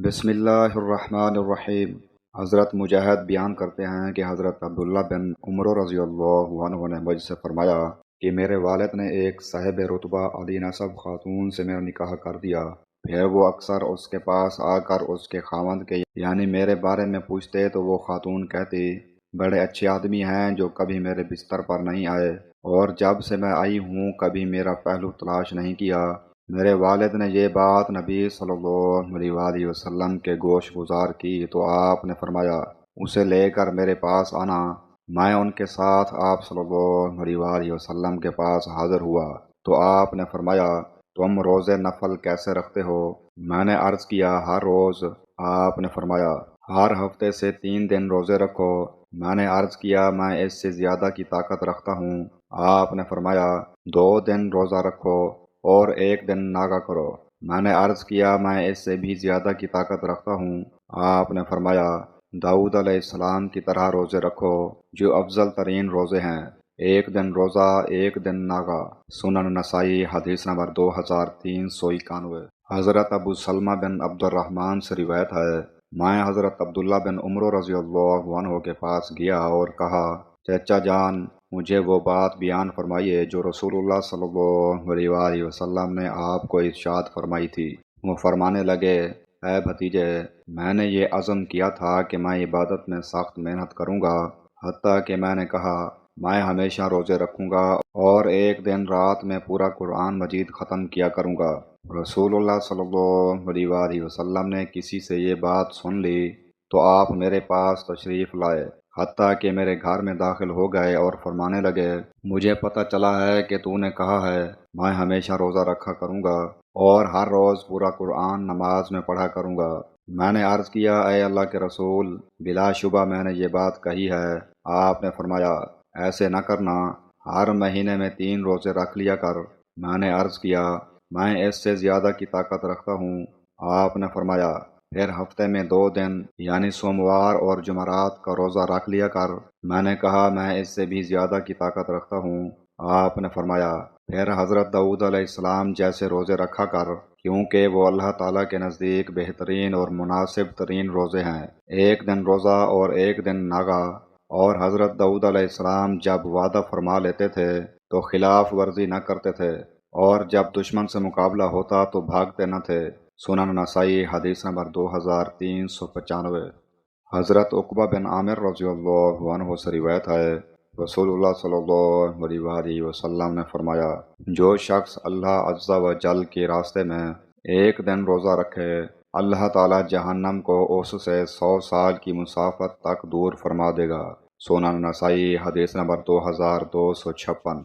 بسم اللہ الرحمن الرحیم۔ حضرت مجاہد بیان کرتے ہیں کہ حضرت عبداللہ بن عمر رضی اللہ عنہ نے مجھ سے فرمایا کہ میرے والد نے ایک صاحب رتبہ علی نسب خاتون سے میرا نکاح کر دیا۔ پھر وہ اکثر اس کے پاس آ کر اس کے خاوند کے یعنی میرے بارے میں پوچھتے تو وہ خاتون کہتی بڑے اچھے آدمی ہیں جو کبھی میرے بستر پر نہیں آئے، اور جب سے میں آئی ہوں کبھی میرا پہلو تلاش نہیں کیا۔ میرے والد نے یہ بات نبی صلی اللہ علیہ وآلہ وسلم کے گوش گزار کی تو آپ نے فرمایا اسے لے کر میرے پاس آنا۔ میں ان کے ساتھ آپ صلی اللہ علیہ وآلہ وسلم کے پاس حاضر ہوا تو آپ نے فرمایا تم روزے نفل کیسے رکھتے ہو؟ میں نے عرض کیا ہر روز۔ آپ نے فرمایا ہر ہفتے سے 3 دن روزے رکھو۔ میں نے عرض کیا میں اس سے زیادہ کی طاقت رکھتا ہوں۔ آپ نے فرمایا 2 دن روزہ رکھو اور 1 دن ناگا کرو۔ میں نے عرض کیا میں اس سے بھی زیادہ کی طاقت رکھتا ہوں۔ آپ نے فرمایا داؤد علیہ السلام کی طرح روزے رکھو جو افضل ترین روزے ہیں، 1 دن روزہ 1 دن ناگا۔ سنن نسائی حدیث نمبر 2391۔ حضرت ابو سلمہ بن عبد الرحمن سے روایت ہے میں حضرت عبداللہ بن عمر رضی اللہ عنہ کے پاس گیا اور کہا چچا جان مجھے وہ بات بیان فرمائیے جو رسول اللہ صلی اللہ علیہ وآلہ وسلم نے آپ کو ارشاد فرمائی تھی۔ وہ فرمانے لگے اے بھتیجے میں نے یہ عزم کیا تھا کہ میں عبادت میں سخت محنت کروں گا، حتیٰ کہ میں نے کہا میں ہمیشہ روزے رکھوں گا اور 1 دن رات میں پورا قرآن مجید ختم کیا کروں گا۔ رسول اللہ صلی اللہ علیہ وآلہ وسلم نے کسی سے یہ بات سن لی تو آپ میرے پاس تشریف لائے، حتیٰ کہ میرے گھر میں داخل ہو گئے اور فرمانے لگے مجھے پتہ چلا ہے کہ تو نے کہا ہے میں ہمیشہ روزہ رکھا کروں گا اور ہر روز پورا قرآن نماز میں پڑھا کروں گا۔ میں نے عرض کیا اے اللہ کے رسول بلا شبہ میں نے یہ بات کہی ہے۔ آپ نے فرمایا ایسے نہ کرنا، ہر مہینے میں 3 روزے رکھ لیا کر۔ میں نے عرض کیا میں اس سے زیادہ کی طاقت رکھتا ہوں۔ آپ نے فرمایا پھر ہفتے میں 2 دن یعنی سوموار اور جمعرات کا روزہ رکھ لیا کر۔ میں نے کہا میں اس سے بھی زیادہ کی طاقت رکھتا ہوں۔ آپ نے فرمایا پھر حضرت داؤد علیہ السلام جیسے روزے رکھا کر، کیونکہ وہ اللہ تعالیٰ کے نزدیک بہترین اور مناسب ترین روزے ہیں، 1 دن روزہ اور 1 دن ناگا۔ اور حضرت داؤد علیہ السلام جب وعدہ فرما لیتے تھے تو خلاف ورزی نہ کرتے تھے، اور جب دشمن سے مقابلہ ہوتا تو بھاگتے نہ تھے۔ سنن نسائی حدیث نمبر 2395۔ حضرت عقبہ بن عامر رضی اللہ عنہ سے روایت ہے رسول اللہ صلی اللہ علیہ وآلہ وسلم نے فرمایا جو شخص اللہ عز و جل کے راستے میں 1 دن روزہ رکھے اللہ تعالی جہنم کو اس سے 100 سال کی مسافت تک دور فرما دے گا۔ سنن نسائی حدیث نمبر 2256۔